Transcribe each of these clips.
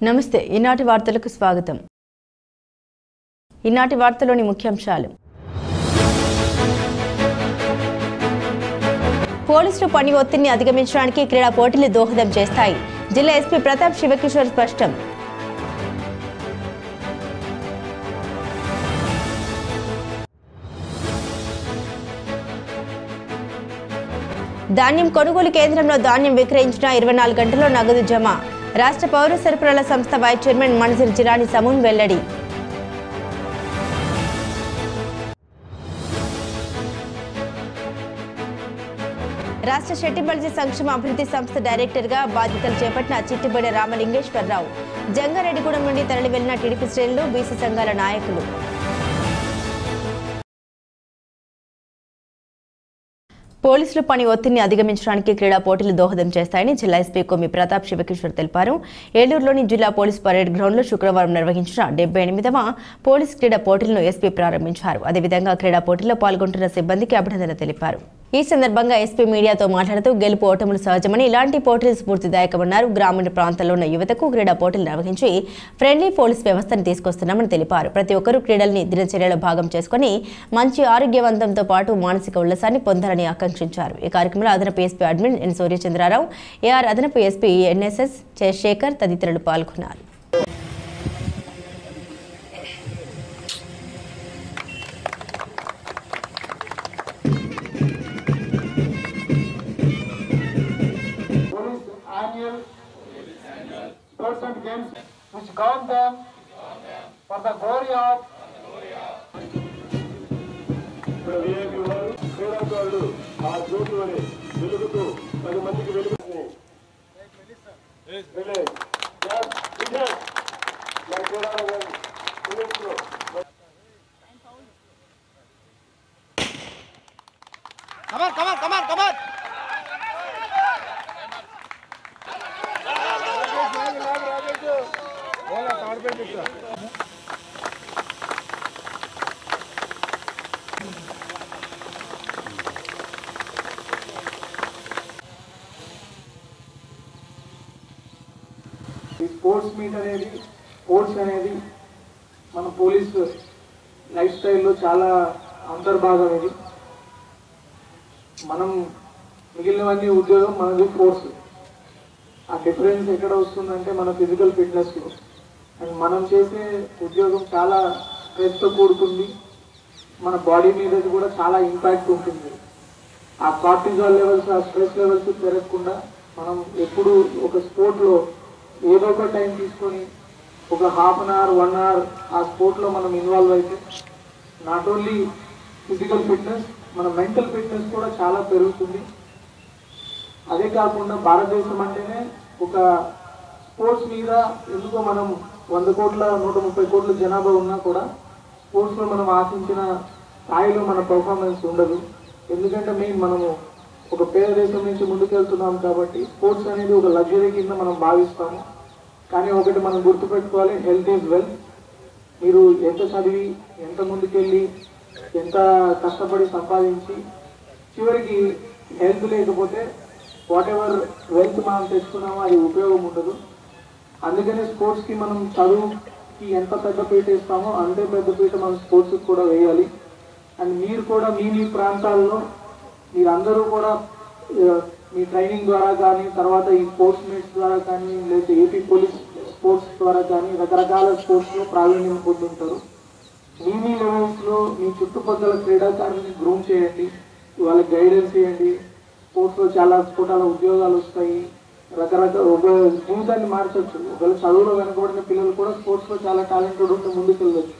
నమస్తే ఈనాటి వార్తలకు స్వాగతం. ఈనాటి వార్తలోని ముఖ్యాంశాలు. పోలీసులు పని ఒత్తిడిని అధిగమించడానికి క్రీడా పోటీలు దోహదం చేస్తాయి. జిల్లా ఎస్పీ ప్రతాప్ శివకిషోర్ స్పష్టం. ధాన్యం కొనుగోలు కేంద్రంలో ధాన్యం విక్రయించిన 24 గంటల్లో నగదు జమ. రాష్ట్ర పౌర సరఫరాల సంస్థ వైస్ చైర్మన్ మన్జూర్ జిలానీ సమూన్ వెల్లడి. రాష్ట్ర శెట్టిబల్జీ సంక్షేమ అభివృద్ధి సంస్థ డైరెక్టర్గా బాధ్యతలు చేపట్టిన చిట్టిబడి రామలింగేశ్వరరావు. జంగారెడ్డిగూడెం నుండి తరలి వెళ్లిన టీడీపీ శ్రేణులు, బీసీ సంఘాల నాయకులు. పోలీసులు పని ఒత్తిడిని అధిగమించడానికి క్రీడా పోటీలు దోహదం చేస్తాయని జిల్లా ఎస్పీ కొమ్మి ప్రతాప్ శివకిషోర్ తెలిపారు. ఏలూరులోని జిల్లా పోలీస్ పరేడ్ గ్రౌండ్లో శుక్రవారం నిర్వహించిన 78వ పోలీస్ క్రీడా పోటీలను ఎస్పీ ప్రారంభించారు. అదేవిధంగా క్రీడా పోటీల్లో పాల్గొంటున్న సిబ్బందికి అభినందన తెలిపారు. ఈ సందర్భంగా ఎస్పీ మీడియాతో మాట్లాడుతూ గెలుపు ఓటములు సహజమని, ఇలాంటి పోటీలు స్ఫూర్తిదాయకమన్నారు. గ్రామీణ ప్రాంతాల్లో ఉన్న యువతకు క్రీడా పోటీలు నిర్వహించి ఫ్రెండ్లీ పోలీస్ వ్యవస్థను తీసుకొస్తున్నామని తెలిపారు. ప్రతి ఒక్కరూ క్రీడల్ని దినచర్యలో భాగం చేసుకుని మంచి ఆరోగ్యవంతంతో పాటు మానసిక ఉల్లాసాన్ని పొందాలని ఆకాంక్షించారు. ఈ కార్యక్రమంలో అదనపు ఎస్పీ అడ్మిన్ ఎన్ సూర్యచంద్రారావు, ఏఆర్ అదనపు ఎస్పీ ఎన్ఎస్ఎస్ శేఖర్ తదితరులు పాల్గొన్నారు. Games which count them for the glory of క్రీడాకారులు ఆ జ్యోతిలోని వెలుగుతూ 10 మందికి వెలుగుతుంది. ఈ స్పోర్ట్స్ మీట్ అనేది, స్పోర్ట్స్ అనేది మన పోలీస్ లైఫ్ స్టైల్లో చాలా అంతర్భాగం. ఇది మనం మిగిలినవన్నీ ఉద్యోగం, మనది స్పోర్ట్స్. ఆ డిఫరెన్స్ ఎక్కడ వస్తుందంటే మన ఫిజికల్ ఫిట్నెస్లో. అండ్ మనం చేసే ఉద్యోగం చాలా స్ట్రెస్తో కూడుకుంది. మన బాడీ మీద కూడా చాలా ఇంపాక్ట్ ఉంటుంది. ఆ కార్టిజాల్ లెవెల్స్, ఆ స్ట్రెస్ లెవెల్స్ పెరగకుండా మనం ఎప్పుడు ఒక స్పోర్ట్లో ఏదో ఒక టైం తీసుకొని ఒక ½ అన్ అవర్, 1 అవర్ ఆ స్పోర్ట్లో మనం ఇన్వాల్వ్ అయితే నాట్ ఓన్లీ ఫిజికల్ ఫిట్నెస్, మన మెంటల్ ఫిట్నెస్ కూడా చాలా పెరుగుతుంది. అదే కాకుండా భారతదేశం అంటేనే ఒక స్పోర్ట్స్ మీద ఎందుకో మనం 100 కోట్ల 130 కోట్ల జనాభా ఉన్నా కూడా స్పోర్ట్స్లో మనం ఆశించిన స్థాయిలో మన పర్ఫార్మెన్స్ ఉండదు. ఎందుకంటే మనము ఒక పేద దేశం నుంచి ముందుకెళ్తున్నాం కాబట్టి స్పోర్ట్స్ అనేది ఒక లగ్జరీ కింద మనం భావిస్తాము. కానీ ఒకటి మనం గుర్తుపెట్టుకోవాలి, హెల్త్ ఈజ్ వెల్త్. మీరు ఎంత చదివి, ఎంత ముందుకెళ్ళి, ఎంత కష్టపడి సంపాదించి చివరికి హెల్త్ లేకపోతే వాట్ ఎవర్ వెల్త్ మనం తెచ్చుకున్నామో అది ఉపయోగం ఉండదు. అందుకనే స్పోర్ట్స్కి మనం చదువుకి ఎంత పెద్ద పీట ఇస్తామో అంతే పెద్ద పీట మనం స్పోర్ట్స్కి కూడా వేయాలి. అండ్ మీరు కూడా మీ ప్రాంతాల్లో మీరందరూ కూడా మీ ట్రైనింగ్ ద్వారా కానీ, తర్వాత ఈ స్పోర్ట్స్ మీట్స్ ద్వారా కానీ, లేదా ఏపీ పోలీస్ స్పోర్ట్స్ ద్వారా కానీ రకరకాల స్పోర్ట్స్లో ప్రావీణ్యం పొందుంటారు. మీ లెవెల్స్లో మీ చుట్టుపక్కల క్రీడాకారుల్ని గ్రూమ్ చేయండి, వాళ్ళకి గైడెన్స్ చేయండి. స్పోర్ట్స్లో చాలా స్ఫోటాల ఉద్యోగాలు వస్తాయి. రకరకాల ఒక జీవితాన్ని మార్చవచ్చు. ఒకవేళ చదువులో వెనకబడిన పిల్లలు కూడా స్పోర్ట్స్లో చాలా టాలెంటెడ్ ఉంటే ముందుకెళ్ళవచ్చు.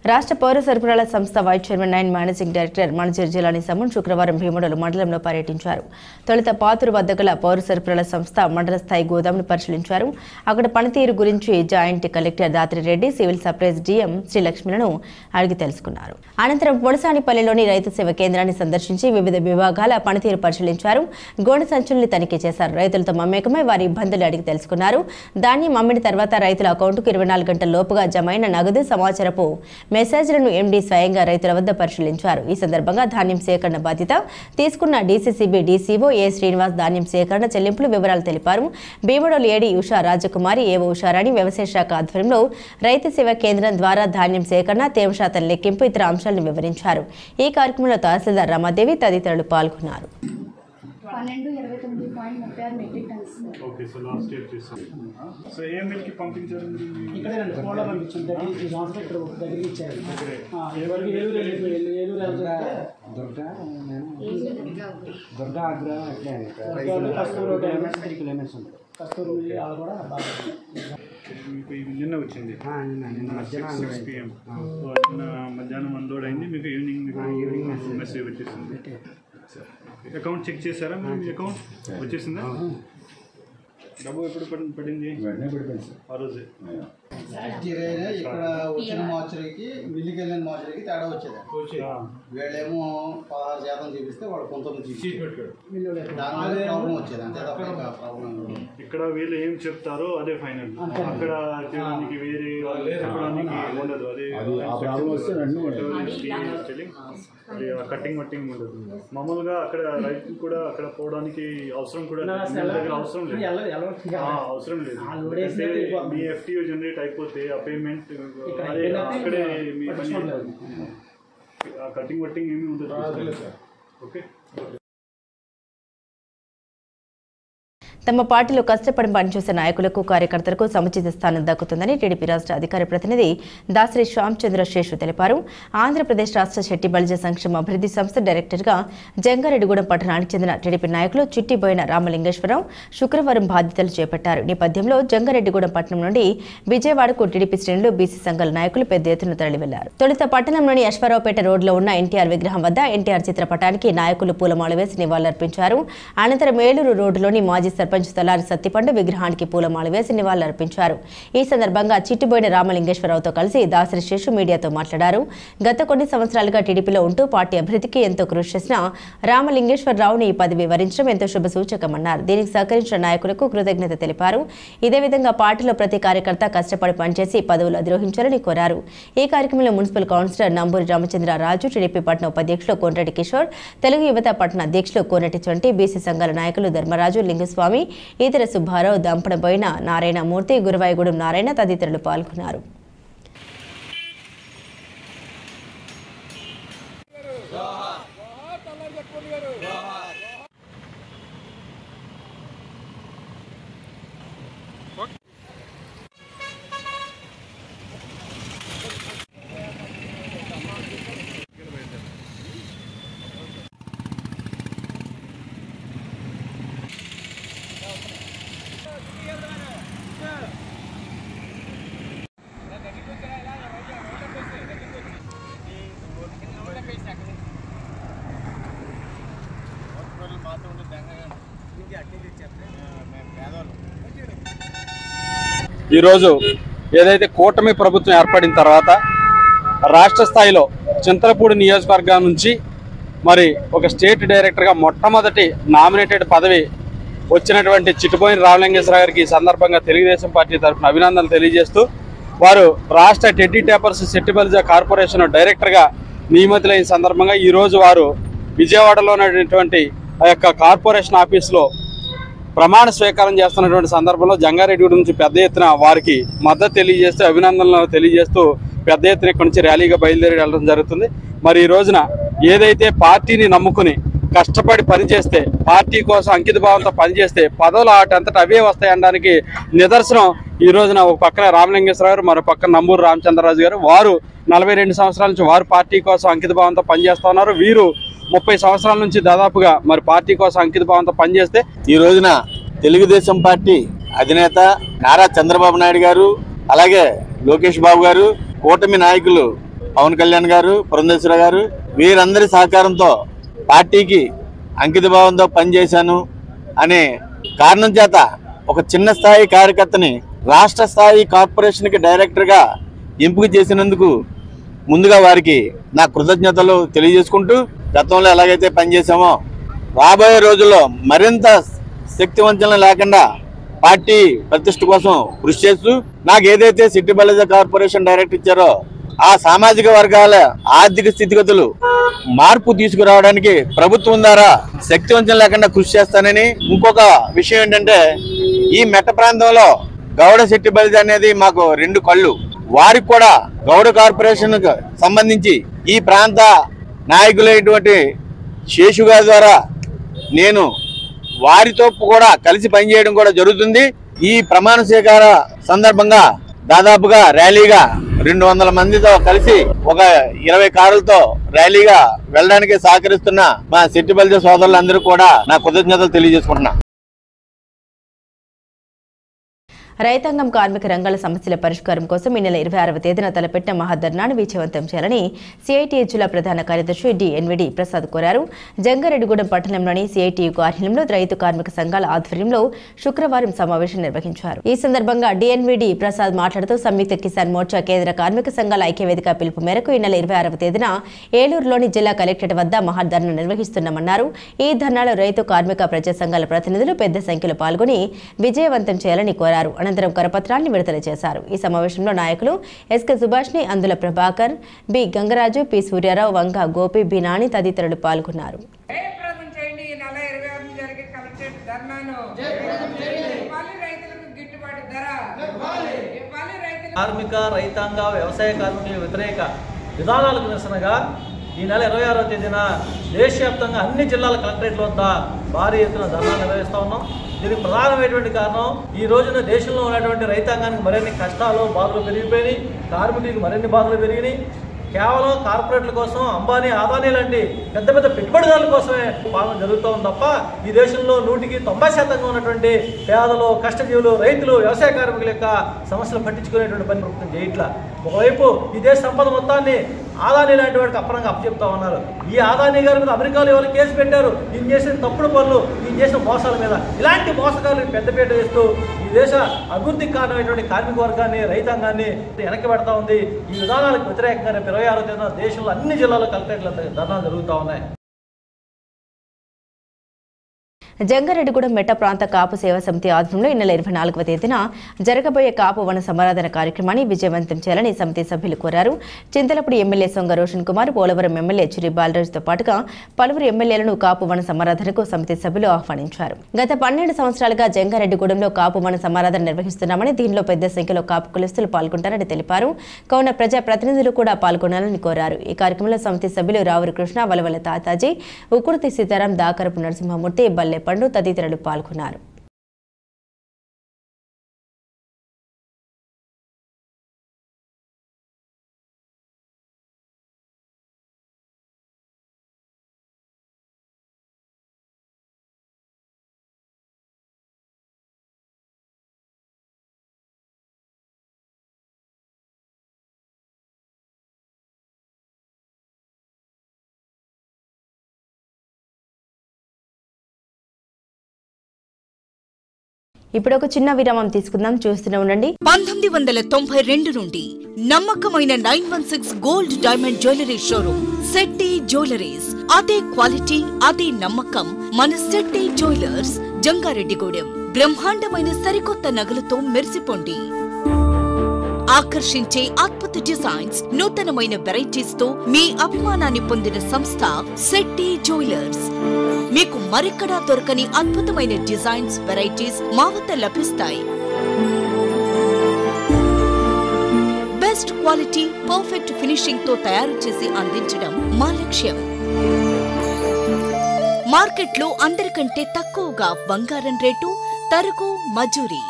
రాష్ట్ర పౌర సరఫరాల సంస్థ vice chairman and managing director Manzoor Jilani Samoon శుక్రవారం భీముడలు మండలంలో పర్యటించారు. తొలుత పాతూరు వద్ద గల పౌర సరఫరాల సంస్థ మండల స్థాయి గోదామును పరిశీలించారు. అక్కడ పనితీరు గురించి joint collector Dhatri Reddy, civil supplies DM శ్రీలక్ష్మిలను అడిగి తెలుసుకున్నారు. అనంతరం పొడసానిపల్లిలోని రైతు సేవ కేంద్రాన్ని సందర్శించి వివిధ విభాగాల పనితీరు పరిశీలించారు. గోనె సంచుల్ని తనిఖీ చేశారు. రైతులతో మమేకమై వారి ఇబ్బందులు అడిగి తెలుసుకున్నారు. ధాన్యం అమ్మిన తర్వాత రైతుల అకౌంటుకు 24 గంటల లోపుగా జమైన నగదు, సమాచారపు మెసేజ్లను ఎండీ స్వయంగా రైతుల వద్ద పరిశీలించారు. ఈ సందర్భంగా ధాన్యం సేకరణ బాధ్యత తీసుకున్న డీసీసీబీ డీసీఓ ఏ శ్రీనివాస్ ధాన్యం సేకరణ చెల్లింపులు వివరాలు తెలిపారు. భీమడోలు ఏడీ ఉషా రాజకుమారి ఏవో ఉషారాణి వ్యవసాయ శాఖ ఆధ్వర్యంలో రైతు సేవా కేంద్రం ద్వారా ధాన్యం సేకరణ, తేమ శాతం లెక్కింపు ఇతర అంశాలను వివరించారు. ఈ కార్యక్రమంలో తహసీల్దార్ రమాదేవి తదితరులు పాల్గొన్నారు. 1229.36 metric tons. Okay, so last year చేశారు. సో ఏ మిల్కి పంపించారు? ఇక్కడ కోళ్ళ పంపించారు. ఈ సంవత్సరం ఇక్కడ దగ్గరికి ఇచ్చారు. ఏలూరు దుర్గా అగ్ర కస్తూరు వాళ్ళు కూడా మీకు నిన్న వచ్చింది, మధ్యాహ్నం అన్లోడ్ అయింది. మీకు ఈవినింగ్ మెసేజ్ వచ్చేసింది. అకౌంట్ చెక్ చేశారా? మీ అకౌంట్ వచ్చేసిందా? డబ్బు ఎప్పుడు పడింది? ఆ రోజే. ఇక్కడ వచ్చిన మార్చరీకి మిల్లికి వెళ్ళిన మార్చరీకి తేడా వచ్చేది. వీళ్ళేమో 16% చూపిస్తే వాడు 19 చూపించాడు. దానివల్ల ప్రాబ్లం వచ్చేది. అంతే తప్ప ప్రాబ్లం. ఇక్కడ వీళ్ళు ఏం చెప్తారో అదే ఫైనల్. అక్కడ చేయడానికి వేరే చెప్పడానికి ఉండదు. అది కట్టింగ్ ఉండదు. మామూలుగా అక్కడ రైతు కూడా అక్కడ పోవడానికి అవసరం కూడా అవసరం లేదు. మీ ఎఫ్టీఓ జనరేట్ అయిపోతే ఆ పేమెంట్ అక్కడే మీ కటింగ్ ఏమి ఉండదు. ఓకే. తమ పార్టీలో కష్టపడి పనిచేసే నాయకులకు, కార్యకర్తలకు సముచిత స్థానం దక్కుతుందని టీడీపీ రాష్ట్ర అధికార ప్రతినిధి దాసరి శ్యామచంద్ర శేషు తెలిపారు. ఆంధ్రప్రదేశ్ రాష్ట్ర శెట్టి బలిజ సంక్షేమ అభివృద్ధి సంస్థ డైరెక్టర్గా జంగారెడ్డిగూడెం పట్టణానికి చెందిన టీడీపీ నాయకులు చిట్టిబోయిన రామలింగేశ్వరరావు శుక్రవారం బాధ్యతలు చేపట్టారు. నేపథ్యంలో జంగారెడ్డిగూడెం పట్టణం నుండి విజయవాడకు టీడీపీ శ్రేణులు, బీసీ సంఘాల నాయకులు పెద్ద ఎత్తున తరలి వెళ్లారు. తొలుత పట్టణంలోని అశ్వారావుపేట రోడ్లో ఉన్న ఎన్టీఆర్ విగ్రహం వద్ద ఎన్టీఆర్ చిత్రపటానికి నాయకులు పూలమాల వేసి నివాళులర్పించారు. అనంతరం ఏలూరు రోడ్డులోని మాజీ సర్పంచ్ తలారి సత్తిపండు విగ్రహానికి పూలమాల వేసి నివాళులర్పించారు. ఈ సందర్భంగా చిట్టిబోయిన రామలింగేశ్వరరావుతో కలిసి దాసరి శేషు మీడియాతో మాట్లాడారు. గత కొన్ని సంవత్సరాలుగా టీడీపీలో ఉంటూ పార్టీ అభివృద్ధికి ఎంతో కృషి చేసిన రామలింగేశ్వరరావుని ఈ పదవి వరించడం ఎంతో శుభసూచకమన్నారు. దీనికి సహకరించిన నాయకులకు కృతజ్ఞత తెలిపారు. ఇదే విధంగా పార్టీలో ప్రతి కార్యకర్త కష్టపడి పనిచేసి పదవులు అధిరోహించాలని కోరారు. ఈ కార్యక్రమంలో municipal councillor Namburi Ramachandraraju, TDP పట్టణ ఉపాధ్యక్షులు కోనరెడ్డి కిషోర్, తెలుగు యువత పట్టణ అధ్యక్షులు కోనటి చంటి, బీసీ సంఘాల నాయకులు ధర్మరాజు, లింగస్వామి, ఈతర సుబ్బారావు, దంపనబోయిన నారాయణమూర్తి, గురువాయగూడెం నారాయణ తదితరులు పాల్గొన్నారు. ఈరోజు ఏదైతే కూటమి ప్రభుత్వం ఏర్పడిన తర్వాత రాష్ట్ర స్థాయిలో చింతలపూడి నియోజకవర్గం నుంచి మరి ఒక స్టేట్ డైరెక్టర్గా మొట్టమొదటి నామినేటెడ్ పదవి వచ్చినటువంటి చిట్టిబోయిన రామలింగేశ్వర గారికి ఈ సందర్భంగా తెలుగుదేశం పార్టీ తరఫున అభినందనలు తెలియజేస్తూ, వారు రాష్ట్ర టెడ్డీ టేపర్స్ శెట్టి బలిజ కార్పొరేషన్ డైరెక్టర్గా నియమితులైన సందర్భంగా ఈరోజు వారు విజయవాడలో ఉన్నటువంటి ఆ యొక్క కార్పొరేషన్ ఆఫీసులో ప్రమాణ స్వీకారం చేస్తున్నటువంటి సందర్భంలో జంగారెడ్డిగూడెం నుంచి పెద్ద ఎత్తున వారికి మద్దతు తెలియజేస్తూ, అభినందనలు తెలియజేస్తూ పెద్ద ఎత్తున ఇక్కడి నుంచి ర్యాలీగా బయలుదేరి వెళ్ళడం జరుగుతుంది. మరి ఈ రోజున ఏదైతే పార్టీని నమ్ముకుని కష్టపడి పనిచేస్తే, పార్టీ కోసం అంకిత భావంతో పనిచేస్తే పదవులు వాటంతట అవే వస్తాయనడానికి నిదర్శనం ఈ రోజున ఒక పక్కన రామలింగేశ్వర గారు, మరో పక్కన నంబూరి రామచంద్రరాజు గారు. వారు 42 సంవత్సరాల నుంచి వారు పార్టీ కోసం అంకిత భావంతో పనిచేస్తూ ఉన్నారు. వీరు 30 సంవత్సరాల నుంచి దాదాపుగా మరి పార్టీ కోసం అంకిత భావంతో పనిచేస్తే ఈ రోజున తెలుగుదేశం పార్టీ అధినేత నారా చంద్రబాబు నాయుడు గారు, అలాగే లోకేష్ బాబు గారు, కూటమి నాయకులు పవన్ కళ్యాణ్ గారు, పురంధేశ్వర గారు, వీరందరి సహకారంతో పార్టీకి అంకిత భావంతో పనిచేశాను అనే కారణం చేత ఒక చిన్న స్థాయి కార్యకర్తని రాష్ట్ర స్థాయి కార్పొరేషన్కి డైరెక్టర్గా ఎంపిక చేసినందుకు ముందుగా వారికి నా కృతజ్ఞతలు తెలియజేసుకుంటూ, గతంలో ఎలాగైతే పనిచేశామో రాబోయే రోజుల్లో మరింత శక్తివంచన లేకుండా పార్టీ ప్రతిష్ట కోసం కృషి చేస్తూ, నాకు ఏదైతే సిటీ బలిజ కార్పొరేషన్ డైరెక్టర్ ఇచ్చారో ఆ సామాజిక వర్గాల ఆర్థిక స్థితిగతులు మార్పు తీసుకురావడానికి ప్రభుత్వం ద్వారా శక్తివంతం లేకుండా కృషి చేస్తానని. ఇంకొక విషయం ఏంటంటే, ఈ మెట్ట ప్రాంతంలో గౌడ శెట్టి బలిజ అనేది మాకు 2 కళ్ళు. వారికి కూడా గౌడ కార్పొరేషన్ సంబంధించి ఈ ప్రాంత నాయకులైనటువంటి శేషు గారి ద్వారా నేను వారితో కూడా కలిసి పనిచేయడం కూడా జరుగుతుంది. ఈ ప్రమాణ స్వీకార సందర్భంగా దాదాపుగా ర్యాలీగా 200 మందితో కలిసి ఒక 20 కారులతో ర్యాలీగా వెళ్ళడానికి సహకరిస్తున్న మా శెట్టి బలిజ సోదరులందరూ కూడా నా కృతజ్ఞతలు తెలియజేసుకుంటున్నా. రైతాంగం కార్మిక రంగాల సమస్యల పరిష్కారం కోసం ఈ నెల 26వ తేదీన తలపెట్టిన మహాధర్నాను విజయవంతం చేయాలని సిఐటియు జిల్లా ప్రధాన కార్యదర్శి డిఎన్విడి ప్రసాద్ కోరారు. జంగారెడ్డిగూడెం పట్టణంలోని సిఐటియు కార్యాలయంలో రైతు కార్మిక సంఘాల ఆధ్వర్యంలో శుక్రవారం సమావేశం నిర్వహించారు. ఈ సందర్భంగా డిఎన్విడి ప్రసాద్ మాట్లాడుతూ సంయుక్త కిసాన్ మోర్చా కేంద్ర కార్మిక సంఘాల ఐక్యవేదిక పిలుపు మేరకు ఈ నెల 26వ తేదీన ఏలూరులోని జిల్లా కలెక్టరేట్ వద్ద మహాధర్నా నిర్వహిస్తున్నామన్నారు. ఈ ధర్నాలో రైతు కార్మిక ప్రజా సంఘాల ప్రతినిధులు పెద్ద సంఖ్యలో పాల్గొని విజయవంతం చేయాలని కోరారు. అనంతరం కరపత్రాన్ని విడుదల చేశారు. ఈ సమావేశంలో నాయకులు ఎస్కే సుభాష్ని, అందుల ప్రభాకర్, బి గంగరాజు, పి సూర్యారావు, వంగ గోపి, బి నాని తదితరులు పాల్గొన్నారు. కార్మిక రైతాంగ వ్యవసాయ కార్మికుల వ్యతిరేక విధానాలకు నిరసనగా ఈ నెల 26వ తేదీన దేశవ్యాప్తంగా అన్ని జిల్లాల కలెక్టరేట్ల వద్ద భారీ ఎత్తున ధర్నా నిర్వహిస్తూ ఉన్నాం. దీనికి ప్రధానమైనటువంటి కారణం, ఈ రోజున దేశంలో ఉన్నటువంటి రైతాంగానికి మరిన్ని కష్టాలు, బాధలు పెరిగిపోయినాయి. కార్మికులకు మరిన్ని బాధలు పెరిగినాయి. కేవలం కార్పొరేట్ల కోసం, అంబానీ, అదానీ లాంటి పెద్ద పెద్ద పెట్టుబడిదారుల కోసమే పాలన జరుగుతూ ఉంది తప్ప ఈ దేశంలో 100% ఉన్నటువంటి పేదలు, కష్టజీవులు, రైతులు, వ్యవసాయ కార్మికుల యొక్క సమస్యలు పట్టించుకునేటువంటి పని ప్రభుత్వం చేయట్లా. ఒకవైపు ఈ దేశ సంపద మొత్తాన్ని ఆదానీ లాంటి వాడికి అప్పనంగా అప్పచెప్తా ఉన్నారు. ఈ ఆదానీ గారి మీద అమెరికాలో ఎవరు కేసు పెట్టారు, ఈయన చేసిన తప్పుడు పనులు, ఈయన చేసిన మోసాల మీద. ఇలాంటి మోసగాళ్ళకి పెద్దపీట వేస్తూ ఈ దేశ అభివృద్ధికి కారణమైనటువంటి కార్మిక వర్గాన్ని, రైతాంగాన్ని వెనక్కి పెడతా ఉంది. ఈ విధానాలకు వ్యతిరేకంగా రేపు 26వ తేదీన దేశంలో అన్ని జిల్లాలో కలెక్టరేట్ల ధర్నాలు జరుగుతూ ఉన్నాయి. జంగారెడ్డిగూడెం మెట్ట ప్రాంత కాపు సేవా సమితి ఆధ్వర్యంలో ఈ నెల 24వ తేదీన జరగబోయే కాపు వన సమారాధన కార్యక్రమాన్ని విజయవంతం చేయాలని సమితి సభ్యులు కోరారు. చింతలపూడి ఎమ్మెల్యే సొంగ రోషన్ కుమార్, పోలవరం ఎమ్మెల్యే చిరి బాలరాజుతో పాటుగా పలువురు ఎమ్మెల్యేలను కాపు వన సమారాధనకు సమితి సభ్యులు ఆహ్వానించారు. గత 12 సంవత్సరాలుగా జంగారెడ్డిగూడెంలో కాపు వన సమారాధన నిర్వహిస్తున్నామని, దీనిలో పెద్ద సంఖ్యలో కాపు కులస్తులు పాల్గొంటారని తెలిపారు. కావున ప్రజా ప్రతినిధులు కూడా పాల్గొనాలని కోరారు. ఈ కార్యక్రమంలో సమితి సభ్యులు రావురి కృష్ణ, వలవల తాతాజీ, ఉకుర్తి సీతారాం, దాకరపు నరసింహమూర్తి, బల్లె పండు తదితరులు పాల్గొన్నారు. ఇప్పుడు ఒక చిన్న విరామం తీసుకుందాం, చూస్తూనే ఉండండి. 1992 నుండి నమ్మకమైన 916 gold diamond jewellery showroom Shetty jewelleries. అదే క్వాలిటీ, అదే నమ్మకం మన శెట్టి జ్యువెలర్స్, జంగారెడ్డిగూడెం. బ్రహ్మాండమైన సరికొత్త నగలతో మెరిసిపోండి. ఆకర్షించే అద్భుత డిజైన్స్, నూతనమైన వెరైటీస్ తో మీ అభిమానాన్ని పొందిన సంస్థ శెట్టి జ్యువెలర్స్. మీకు మరెక్కడా దొరకని అద్భుతమైన డిజైన్స్, వెరైటీస్ మా వద్ద లభిస్తాయి. బెస్ట్ క్వాలిటీ, పర్ఫెక్ట్ ఫినిషింగ్ తో తయారు చేసి అందించడం మా లక్ష్యం. మార్కెట్లో అందరికంటే తక్కువగా బంగారం రేటు, తరుగు, మజూరీ.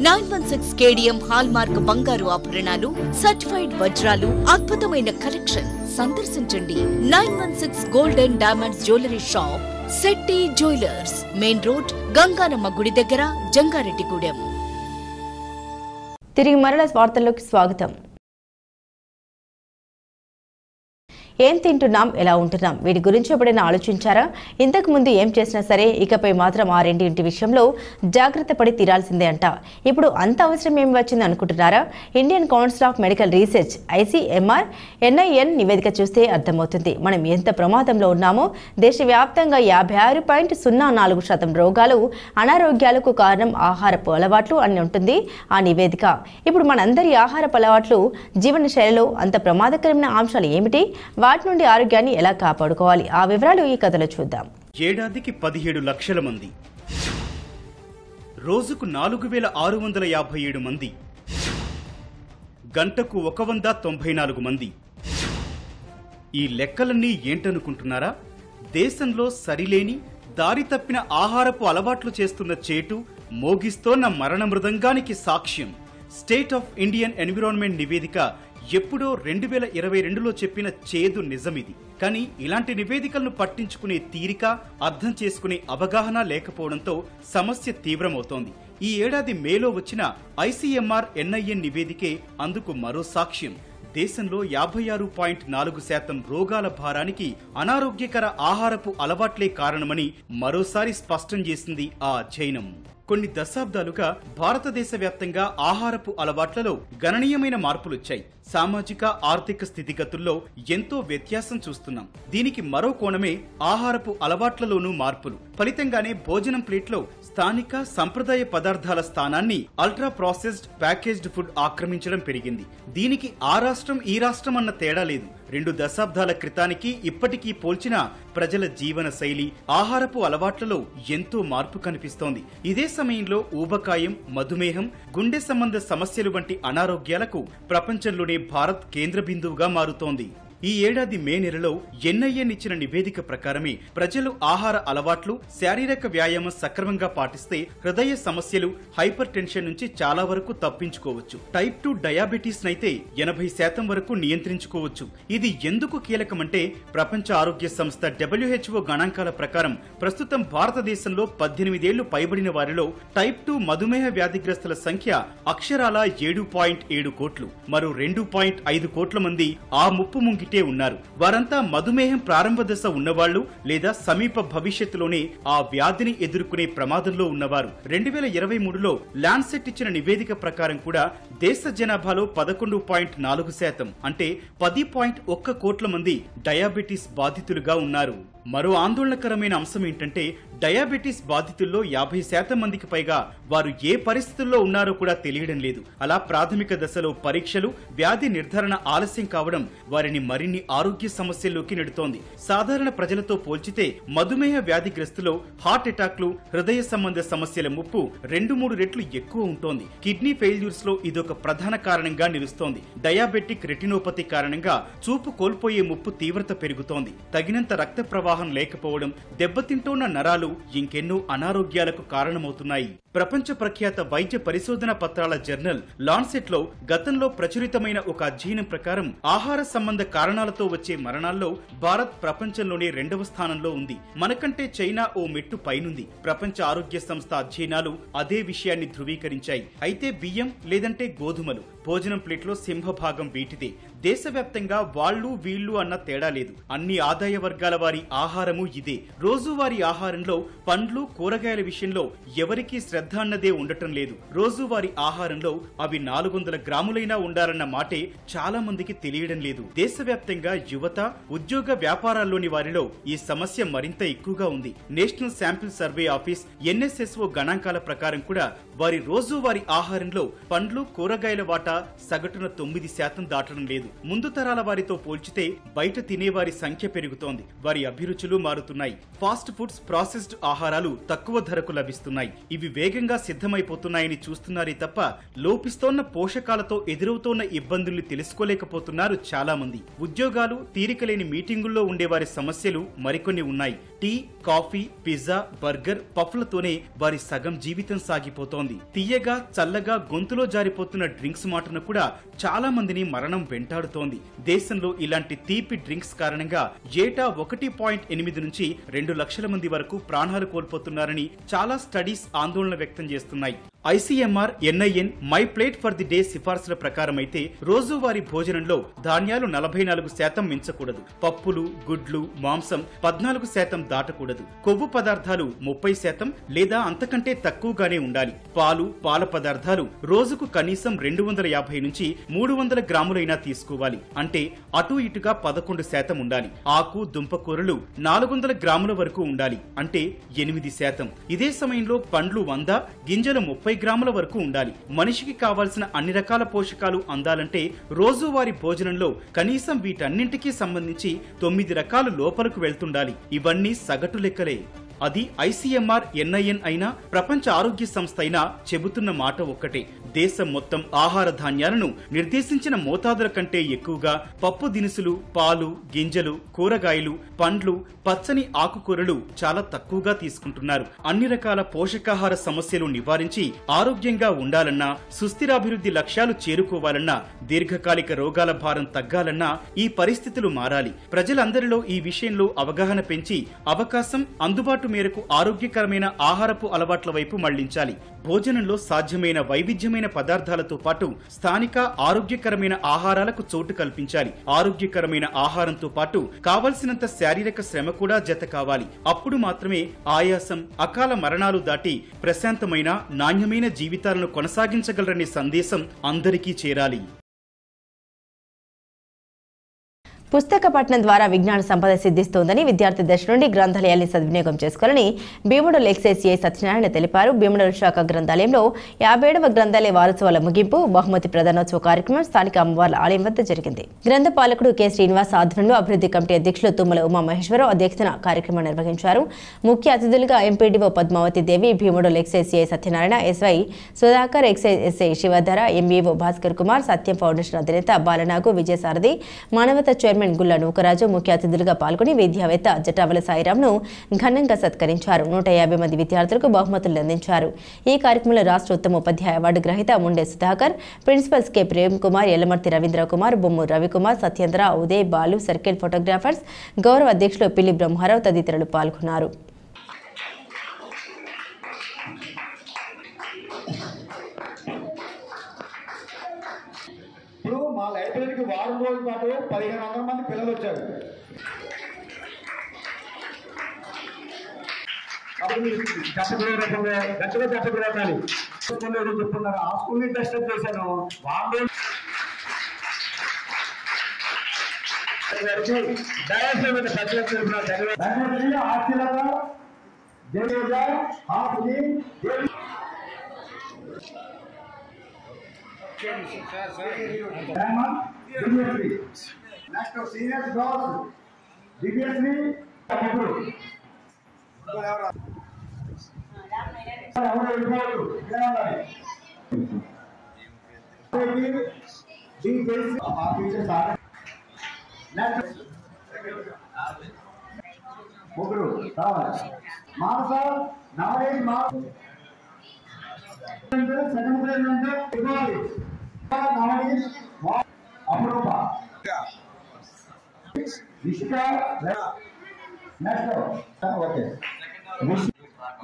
916 కేడిఎం హాల్ మార్క్ బంగారు ఆభరణాలు, సర్టిఫైడ్ వజ్రాలు, అద్భుతమైన కలెక్షన్. సందర్శించండి 916 golden diamonds jewellery shop, Shetty jewellers, main road, Ganganamma గుడి దగ్గర, జంగారెడ్డిగూడెం. తిరిగి మరల వార్తల్లోకి స్వాగతం. ఏం తింటున్నాం, ఎలా ఉంటున్నాం, వీటి గురించి ఎప్పుడైనా ఆలోచించారా? ఇంతకు ముందు ఏం చేసినా సరే ఇకపై మాత్రం ఆ రెండింటి విషయంలో జాగ్రత్త పడి తీరాల్సిందే అంట. ఇప్పుడు అంత అవసరం ఏమి వచ్చింది అనుకుంటున్నారా? Indian council of medical research ICMR NIN నివేదిక చూస్తే అర్థమవుతుంది మనం ఎంత ప్రమాదంలో ఉన్నామో. దేశవ్యాప్తంగా 56.04% రోగాలు, అనారోగ్యాలకు కారణం ఆహారపు అలవాట్లు అని ఉంటుంది ఆ నివేదిక. ఇప్పుడు మనందరి ఆహారపు అలవాట్లు, జీవన శైలిలో అంత ప్రమాదకరమైన అంశాలు ఏమిటి? వాటి నుండి ఆరోగ్యాన్ని ఎలా కాపాడుకోవాలి? ఆ వివరాలు ఈ కథలో చూద్దాం. ఏడాదికి 17 లక్షల మంది, రోజుకు 4657 మంది, గంటకు 194 మంది. ఈ లెక్కలన్నీ ఏంటనుకుంటున్నారా? దేశంలో సరిలేని, దారి తప్పిన ఆహారపు అలవాట్లు చేస్తున్న చేటు, మోగిస్తోన్న మరణ మృదంగానికి సాక్ష్యం. స్టేట్ ఆఫ్ ఇండియన్ ఎన్విరాన్మెంట్ నివేదిక ఎప్పుడో 2022లో చెప్పిన చేదు నిజమిది. కానీ ఇలాంటి నివేదికలను పట్టించుకునే తీరిక, అర్థం చేసుకునే అవగాహన లేకపోవడంతో సమస్య తీవ్రమవుతోంది. ఈ ఏడాది మేలో వచ్చిన ICMR NIN నివేదికే అందుకు మరో సాక్ష్యం. దేశంలో 56.4% రోగాల భారానికి అనారోగ్యకర ఆహారపు అలవాట్లే కారణమని మరోసారి స్పష్టం చేసింది ఆ అధ్యయనం. కొన్ని దశాబ్దాలుగా భారతదేశ వ్యాప్తంగా ఆహారపు అలవాట్లలో గణనీయమైన మార్పులొచ్చాయి. సామాజిక, ఆర్థిక స్థితిగతుల్లో ఎంతో వ్యత్యాసం చూస్తున్నాం. దీనికి మరో కోణమే ఆహారపు అలవాట్లలోనూ మార్పులు. ఫలితంగానే భోజనం ప్లేట్లో స్థానిక, సంప్రదాయ పదార్థాల స్థానాన్ని అల్ట్రా ప్రాసెస్డ్, ప్యాకేజ్డ్ ఫుడ్ ఆక్రమించడం పెరిగింది. దీనికి ఆ రాష్ట్రం, ఈ రాష్ట్రం అన్న తేడా లేదు. 2 దశాబ్దాల క్రితానికి ఇప్పటికీ పోల్చిన ప్రజల జీవన శైలి, ఆహారపు అలవాట్లలో ఎంతో మార్పు కనిపిస్తోంది. ఇదే సమయంలో ఊబకాయం, మధుమేహం, గుండె సంబంధ సమస్యలు వంటి అనారోగ్యాలకు ప్రపంచంలోనే భారత్ కేంద్ర బిందువుగా మారుతోంది. ఈ ఏడాది మే నెలలో NIN ఇచ్చిన నివేదిక ప్రకారమే ప్రజలు ఆహార అలవాట్లు, శారీరక వ్యాయామం సక్రమంగా పాటిస్తే హృదయ సమస్యలు, హైపర్ టెన్షన్ నుంచి చాలా వరకు తప్పించుకోవచ్చు. టైప్ 2 డయాబెటీస్ నైతే 80% వరకు నియంత్రించుకోవచ్చు. ఇది ఎందుకు కీలకమంటే ప్రపంచ ఆరోగ్య సంస్థ WHO గణాంకాల ప్రకారం ప్రస్తుతం భారతదేశంలో 18 ఏళ్లు పైబడిన వారిలో టైప్ 2 మధుమేహ వ్యాధిగ్రస్తుల సంఖ్య అక్షరాల 7.7 కోట్లు. మరో 2.5 కోట్ల మంది ఆ ముప్పు ముంగి ఉన్నారు. వారంతా మధుమేహం ప్రారంభ దశ ఉన్నవాళ్లు లేదా సమీప భవిష్యత్తులోనే ఆ వ్యాధిని ఎదుర్కొనే ప్రమాదంలో ఉన్నవారు. 2023లో ల్యాన్సెట్ ఇచ్చిన నివేదిక ప్రకారం కూడా దేశ జనాభాలో 11.4% అంటే 10.1 కోట్ల మంది డయాబెటీస్ బాధితులుగా ఉన్నారు. మరో ఆందోళనకరమైన అంశం ఏంటంటే డయాబెటీస్ బాధితుల్లో 50% మందికి పైగా వారు ఏ పరిస్థితుల్లో ఉన్నారో కూడా తెలియడం లేదు. అలా ప్రాథమిక దశలో పరీక్షలు, వ్యాధి నిర్ధారణ ఆలస్యం కావడం వారిని మరిన్ని ఆరోగ్య సమస్యల్లోకి నెడుతోంది. సాధారణ ప్రజలతో పోల్చితే మధుమేహ వ్యాధిగ్రస్తులో హార్ట్ అటాక్లు, హృదయ సంబంధ సమస్యల ముప్పు 2-3 రెట్లు ఎక్కువ ఉంటోంది. కిడ్నీ ఫెయిల్యూర్స్ లో ఇదొక ప్రధాన కారణంగా నిలుస్తోంది. డయాబెటిక్ రెటినోపతి కారణంగా చూపు కోల్పోయే ముప్పు తీవ్రత పెరుగుతోంది. తగినంత రక్త ప్రవాహం లేకపోవడం, దెబ్బతింటోన్న నరాలు ఇంకెన్నో అనారోగ్యాలకు కారణమవుతున్నాయి. ప్రపంచ ప్రఖ్యాత వైద్య పరిశోధన పత్రాల జర్నల్ లాన్సెట్ లో గతంలో ప్రచురితమైన ఒక అధ్యయనం ప్రకారం ఆహార సంబంధ కారణాలతో వచ్చే మరణాల్లో భారత్ ప్రపంచంలోనే 2వ స్థానంలో ఉంది. మనకంటే చైనా ఓ మెట్టు పైనుంది. ప్రపంచ ఆరోగ్య సంస్థ అధ్యయనాలు అదే విషయాన్ని ధృవీకరించాయి. అయితే బియ్యం లేదంటే గోధుమలు భోజనం ప్లేట్లో సింహభాగం వీటిదే. దేశవ్యాప్తంగా వాళ్ళు వీళ్ళు అన్న తేడా లేదు. అన్ని ఆదాయ వర్గాల వారి ఆహారము ఇదే. రోజువారీ ఆహారంలో పండ్లు, కూరగాయల విషయంలో ఎవరికీ శ్రద్ధ అన్నదే ఉండటం లేదు. రోజువారీ ఆహారంలో అవి 400 గ్రాములైనా ఉండాలన్న మాటే చాలా మందికి తెలియడం లేదు. దేశవ్యాప్తంగా యువత, ఉద్యోగ వ్యాపారాల్లోని వారిలో ఈ సమస్య మరింత ఎక్కువగా ఉంది. National sample survey office NSSO గణాంకాల ప్రకారం కూడా వారి రోజువారీ ఆహారంలో పండ్లు, కూరగాయల వాటా సగటున 9% దాటడం లేదు. ముందు తరాల వారితో పోల్చితే బయట తినేవారి సంఖ్య పెరుగుతోంది. వారి అభిరుచులు మారుతున్నాయి. ఫాస్ట్ ఫుడ్స్, ప్రాసెస్డ్ ఆహారాలు తక్కువ ధరకు లభిస్తున్నాయి. ఇవి వేగంగా సిద్ధమైపోతున్నాయని చూస్తున్నారే తప్ప లోపిస్తోన్న పోషకాలతో ఎదురవుతోన్న ఇబ్బందుల్ని తెలుసుకోలేకపోతున్నారు చాలా మంది. ఉద్యోగాలు, తీరికలేని మీటింగుల్లో ఉండేవారి సమస్యలు మరికొన్ని ఉన్నాయి. టీ, కాఫీ, పిజ్జా, బర్గర్, పఫ్లతోనే వారి సగం జీవితం సాగిపోతోంది. తీయగా, చల్లగా గొంతులో జారిపోతున్న డ్రింక్స్ మాటను కూడా చాలా మందిని మరణం వెంటాడుతోంది. దేశంలో ఇలాంటి తీపి డ్రింక్స్ కారణంగా ఏటా 1.8 నుంచి 2 లక్షల మంది వరకు ప్రాణాలు కోల్పోతున్నారని చాలా స్టడీస్ ఆందోళన వ్యక్తం చేస్తున్నాయి. ICMR NIN my plate for the day సిఫార్సుల ప్రకారం అయితే రోజువారీ భోజనంలో ధాన్యాలు 44% మించకూడదు, పప్పులు, గుడ్లు, మాంసం 14% దాటకూడదు, కొవ్వు పదార్థాలు 30% లేదా అంతకంటే తక్కువగానే ఉండాలి, పాలు, పాల పదార్థాలు రోజుకు కనీసం 250 నుంచి 300 గ్రాములైనా తీసుకోవాలి, అంటే అటు ఇటుగా 11% ఉండాలి, ఆకు దుంపకూరలు 400 గ్రాముల వరకు ఉండాలి, అంటే 8%. ఇదే సమయంలో పండ్లు 100, గింజలు 30 గ్రాముల వరకు ఉండాలి. మనిషికి కావాల్సిన అన్ని రకాల పోషకాలు అందాలంటే రోజువారీ భోజనంలో కనీసం వీటన్నింటికీ సంబంధించి 9 రకాలు లోపలకు వెళ్తుండాలి. ఇవన్నీ సగటు లెక్కలే. అది ఐసీఎంఆర్ ఎన్ఐఎన్ అయినా ప్రపంచ ఆరోగ్య సంస్థ అయినా చెబుతున్న మాట ఒక్కటే. దేశం మొత్తం ఆహార ధాన్యాలను నిర్దేశించిన మోతాదుల కంటే ఎక్కువగా పప్పు దినుసులు, పాలు, గింజలు, కూరగాయలు, పండ్లు, పచ్చని ఆకుకూరలు చాలా తక్కువగా తీసుకుంటున్నారు. అన్ని రకాల పోషకాహార సమస్యలు నివారించి ఆరోగ్యంగా ఉండాలన్నా, సుస్థిరాభివృద్ధి లక్ష్యాలు చేరుకోవాలన్నా, దీర్ఘకాలిక రోగాల భారం తగ్గాలన్నా ఈ పరిస్థితులు మారాలి. ప్రజలందరిలో ఈ విషయంలో అవగాహన పెంచి అవకాశం, అందుబాటు మేరకు ఆరోగ్యకరమైన ఆహారపు అలవాట్ల వైపు మళ్లించాలి. భోజనంలో సాధ్యమైన వైవిధ్యమైన పదార్థాలతో పాటు స్థానిక ఆరోగ్యకరమైన ఆహారాలకు చోటు కల్పించాలి. ఆరోగ్యకరమైన ఆహారంతో పాటు కావలసినంత శారీరక శ్రమ కూడా జత కావాలి. అప్పుడు మాత్రమే ఆయాసం, అకాల మరణాలు దాటి ప్రశాంతమైన, నాణ్యమైన జీవితాలను కొనసాగించగలరనే సందేశం అందరికీ చేరాలి. పుస్తక పఠనం ద్వారా విజ్ఞాన సంపద సిద్ధిస్తోందని విద్యార్థి దశ నుండి గ్రంథాలయాన్ని సద్వినియోగం చేసుకోవాలని భీముడోలు ఎక్సైజ్ సిఐ సత్యనారాయణ తెలిపారు. భీముడోలు శాఖ గ్రంథాలయంలో 57వ గ్రంథాలయ వారోత్సవాల ముగింపు, బహుమతి ప్రదానోత్సవ కార్యక్రమం స్థానిక అమ్మవార్ల ఆలయం వద్ద జరిగింది. గ్రంథ పాలకుడు కె శ్రీనివాస్ ఆధ్వర్యంలో అభివృద్ధి కమిటీ అధ్యక్షులు తుమ్మల ఉమామహేశ్వరరావు అధ్యక్షతన కార్యక్రమం నిర్వహించారు. ముఖ్య అతిథులుగా MPDO Padmavathi Devi, Bhimadolu excise CI Satyanarayana, SI Sudhakar, excise SI Shivadhara, MEO Bhaskar Kumar, Satyam foundation అధినేత బాలనాగు, విజయసారథి, మానవత చైర్మన్ గుల్ల నూకరాజు ముఖ్య అతిథులుగా పాల్గొని విద్యావేత్త జటావల సాయిరాంను ఘనంగా సత్కరించారు. 150 మంది విద్యార్థులకు బహుమతులు అందించారు. ఈ కార్యక్రమంలో రాష్ట్ర ఉత్తమ ఉపాధ్యాయ అవార్డు గ్రహీత Munde Sudhakar, principals K Prem Kumar, Yellamarthi Ravindra Kumar, Bommu Ravikumar, Satyendra, Uday, Balu, circle photographers, గౌరవ అధ్యక్షులు పిల్లి బ్రహ్మారావు తదితరులు పాల్గొన్నారు. ఇప్పుడు మా లైబ్రరీకి వారం రోజుల పాటు 1500 మంది పిల్లలు వచ్చారు. అప్పుడు మీరు చట్టప్రకారంగా గట్టిగా చట్టప్రకారాలు చెప్తున్నారు. ఆ స్కూల్ని టెస్టప్ చేశాను. వారం రోజులు నెక్స్ట్ సీనియర్ గర్ల్స్ దివ్యశ్రీ ముగ్గురు కావాలి. మానస నవరేష్ సెకండ్ ప్లేస్ అంటే ఇవ్వాలి. నవనీష్ అమరూప నిష్క నెక్స్ట్ ఓకే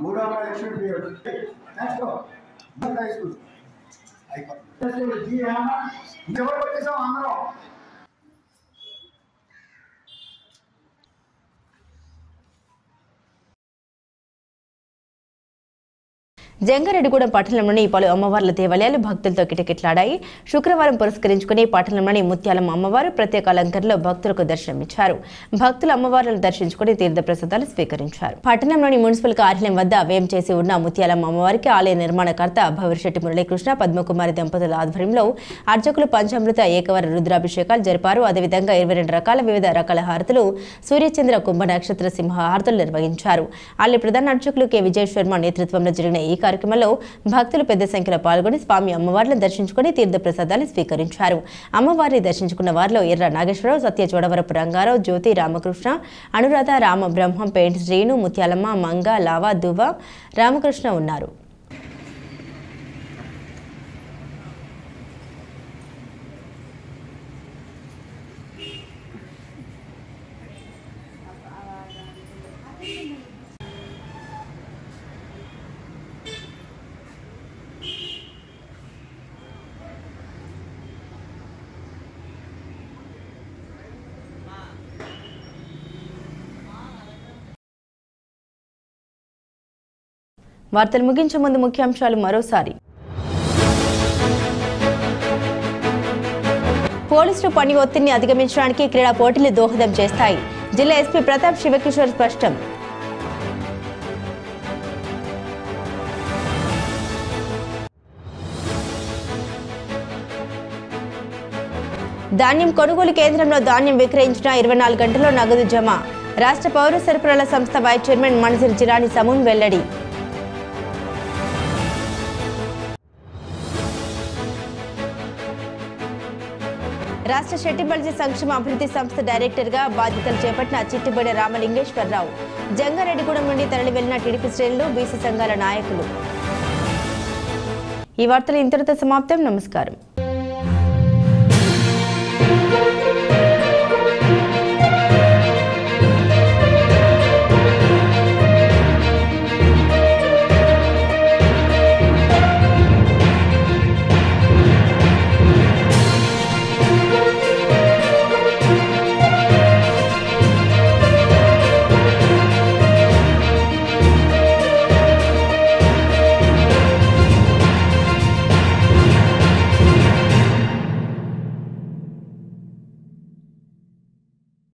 మూడవ election period next high school ఎవరు వచ్చేసాం అందరం. జంగారెడ్డిగూడెం పట్టణంలోని పలు అమ్మవార్ల దేవాలయాలు భక్తులతో కిటకిటలాడాయి. శుక్రవారం పురస్కరించుకుని పట్టణంలోని ముత్యాలమ్మ అమ్మవారు ప్రత్యేక అలంకరణలో భక్తులకు దర్శనమిచ్చారు. భక్తులు అమ్మవార్లను దర్శించుకుని తీర్థ ప్రసాదాలు స్వీకరించారు. పట్టణంలోని మున్సిపల్ కార్యాలయం వద్ద వ్యయం చేసి ఉన్న ముత్యాలమ్మ అమ్మవారికి ఆలయ నిర్మాణకర్త భవిష్యట్టి మురళీకృష్ణ, పద్మకుమారి దంపతుల ఆధ్వర్యంలో అర్చకులు పంచామృత ఏకవర రుద్రాభిషేకాలు జరిపారు. అదేవిధంగా 22 రకాల వివిధ రకాల హారతులు, సూర్యచంద్ర కుంభ నక్షత్ర సింహ హారతులు నిర్వహించారు. ఆలయ ప్రధాన అర్చకులు కె విజయ్ శర్మ నేతృత్వంలో జరిగిన ఈ కార్యక్రమంలో భక్తులు పెద్ద సంఖ్యలో పాల్గొని స్వామి అమ్మవార్లను దర్శించుకుని తీర్థ ప్రసాదాలు స్వీకరించారు. అమ్మవారిని దర్శించుకున్న వారిలో ఎర్ర నాగేశ్వరరావు, సత్య చోడవరపు రంగారావు, జ్యోతి, రామకృష్ణ, అనురాధ, రామ బ్రహ్మం, పెయింట్ శ్రీను, ముత్యాలమ్మ, మంగ, లావా, దువ్వ, రామకృష్ణ ఉన్నారు. వార్తలు ముగించే ముందు ముఖ్యాంశాలు మరోసారి. పోలీసులు పని ఒత్తిడిని అధిగమించడానికి క్రీడా పోటీలు దోహదం చేస్తాయి. జిల్లా ఎస్పీ ప్రతాప్ శివకిషోర్ స్పష్టం. ధాన్యం కొనుగోలు కేంద్రంలో ధాన్యం విక్రయించిన 24 గంటల్లో నగదు జమ. రాష్ట్ర పౌర సరఫరాల సంస్థ వైస్ చైర్మన్ మన్సూర్ జిలానీ సమూన్ వెల్లడి. రాష్ట్ర షెట్టిబల్జీ సంక్షేమ అభివృద్ధి సంస్థ డైరెక్టర్గా బాధ్యతలు చేపట్టిన చిట్టిబడి రామలింగేశ్వరరావు. జంగారెడ్డిగూడెం నుండి తరలి వెళ్లిన టీడీపీ శ్రేణులు, బీసీ సంఘాల నాయకులు. ఈ వార్తలు ఇంతటితో సమాప్తం. నమస్కారం.